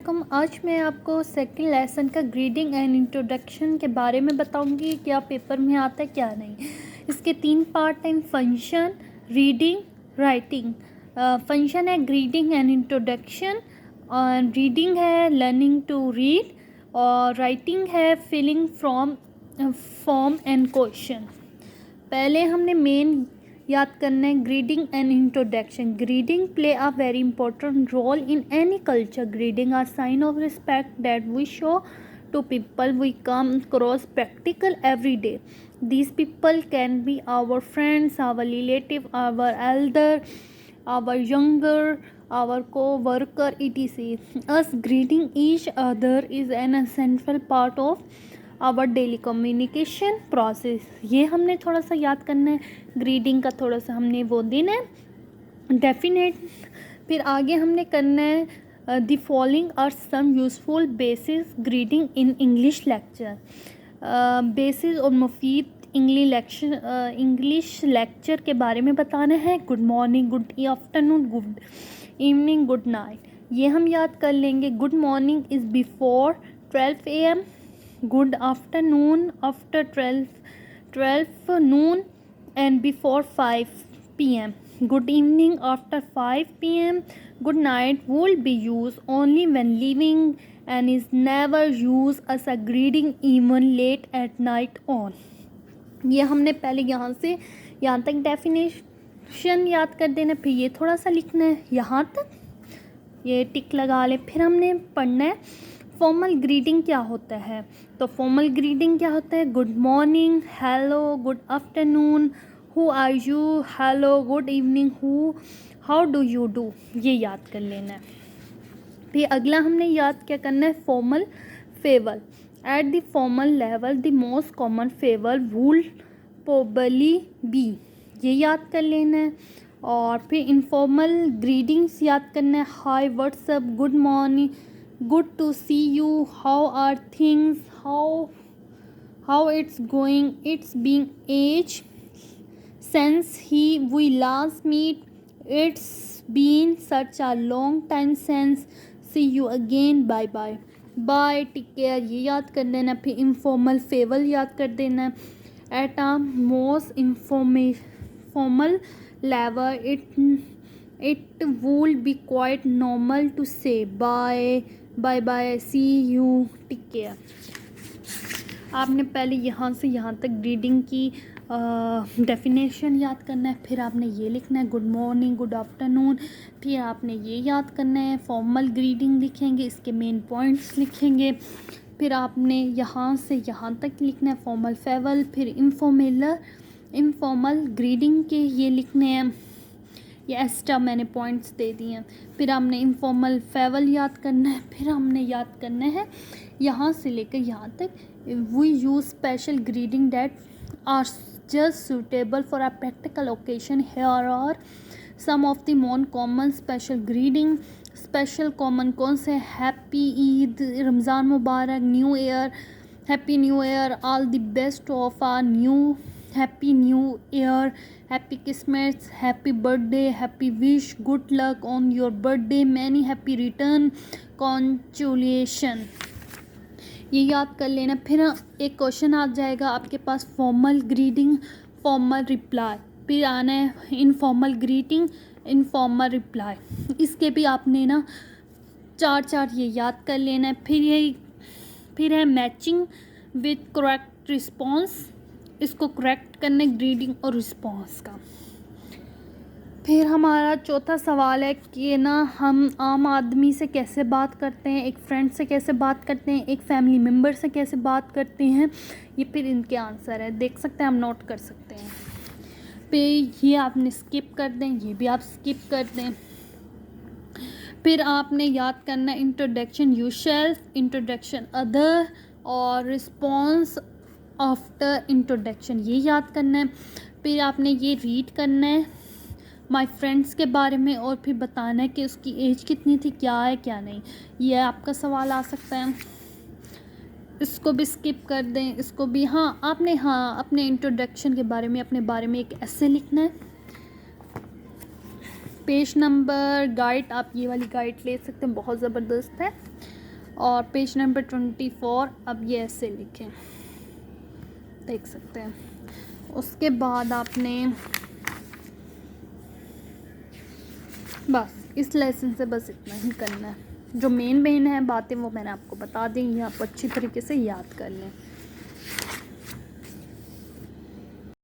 आज मैं आपको सेकंड लेसन का ग्रीडिंग एंड इंट्रोडक्शन के बारे में बताऊंगी, क्या पेपर में आता है क्या नहीं। इसके 3 पार्ट हैं, फंक्शन, रीडिंग, राइटिंग। फंक्शन है ग्रीडिंग एंड इंट्रोडक्शन, और रीडिंग है लर्निंग टू रीड, और राइटिंग है filling from form and question. पहले हमने मेन याद करना है greeting and introduction. Greeting play a very important role in any culture. Greeting are sign of respect that we show to people we come across practical every day. These people can be our friends, our relative, our elder, our younger, our co-worker, etc. Us greeting each other is an essential part of our daily communication process. ये हमने थोड़ा सा याद करना है, grading का थोड़ा सा हमने वो देना है डेफिनेट। फिर आगे हमने करना है the following are some useful basis greeting in English lecture. Basis और मुफीद इंग्लिश लेक्चर के बारे में बताना है। Good morning, good afternoon, good evening, good night, ये हम याद कर लेंगे। Good morning is before 12 AM, good afternoon after 12 noon and before 5 PM, good evening after 5 PM, good night will be used only when leaving and is never used as a greeting even late at night on। ये हमने पहले यहाँ से यहाँ तक definition याद कर देना, फिर ये थोड़ा सा लिखना है यहाँ तक, ये टिक लगा ले। फिर हमने पढ़ना है फॉर्मल ग्रीटिंग क्या होता है। तो फॉर्मल ग्रीटिंग क्या होता है, good morning, hello, good afternoon, who are you, hello, good evening, how do you do, ये याद कर लेना है। फिर अगला हमने याद क्या करना है, formal level. At the formal level the most common level will probably be, ये याद कर लेना है। और फिर इनफॉर्मल ग्रीटिंग्स याद करना है, hi, what's up, good morning, good to see you, how are things, how it's going, it's been age since we last meet, it's been such a long time since, see you again, bye bye, bye, take care, ये याद कर देना। फिर informal फेवल याद कर देना है। At a most formal level it would be quite normal to say bye, bye bye, see you, take care। आपने पहले यहाँ से यहाँ तक ग्रीडिंग की डेफिनेशन याद करना है। फिर आपने ये लिखना है गुड मॉर्निंग, गुड आफ्टरनून। फिर आपने ये याद करना है फॉर्मल ग्रीडिंग लिखेंगे, इसके मेन पॉइंट्स लिखेंगे। फिर आपने यहाँ से यहाँ तक लिखना है फॉर्मल फेवल। फिर इनफॉर्मल ग्रीडिंग के ये लिखने हैं, ये एक्स्ट्रा मैंने पॉइंट्स दे दिए हैं। फिर हमने इनफॉर्मल फेवल याद करना है। फिर हमने याद करना है यहाँ से लेकर यहाँ तक, we use special greeting that are just suitable for a practical occasion. Here are some of the more common special greeting. Special common कौन से, हैप्पी ईद, रमज़ान मुबारक, new year, happy new year, all the best of a new, happy new year, happy Christmas, happy birthday, happy wish, good luck on your birthday, many happy return, congratulation, ये याद कर लेना। फिर एक question आ जाएगा आपके पास, formal greeting, formal reply. फिर आना है इनफॉर्मल ग्रीटिंग, इनफॉर्मल रिप्लाई। इसके भी आपने ना चार ये याद कर लेना है। फिर है मैचिंग विथ करेक्ट रिस्पॉन्स, इसको करेक्ट करने ग्रीडिंग और रिस्पॉन्स का। फिर हमारा चौथा सवाल है कि ना हम आम आदमी से कैसे बात करते हैं, एक फ्रेंड से कैसे बात करते हैं, एक फैमिली मेम्बर से कैसे बात करते हैं। ये फिर इनके आंसर है, देख सकते हैं, हम नोट कर सकते हैं। फिर ये आपने स्किप कर दें, ये भी आप स्किप कर दें। फिर आपने याद करना है introduction you self, introduction other, और रिस्पॉन्स आफ्टर इंट्रोडक्शन, ये याद करना है। फिर आपने ये रीड करना है माय फ्रेंड्स के बारे में, और फिर बताना है कि उसकी एज कितनी थी, क्या है क्या नहीं। ये आपका सवाल आ सकता है, इसको भी स्किप कर दें, इसको भी। आपने अपने इंट्रोडक्शन के बारे में, अपने बारे में एक ऐसे लिखना है। पेज नंबर गाइड, आप ये वाली गाइड ले सकते हैं, बहुत ज़बरदस्त है। और पेज नंबर 24 अब ये ऐसे लिखें, देख सकते हैं। उसके बाद आपने बस इस लेसन से बस इतना ही करना है। जो मेन है बातें वो मैंने आपको बता दी, ये आप अच्छी तरीके से याद कर लें।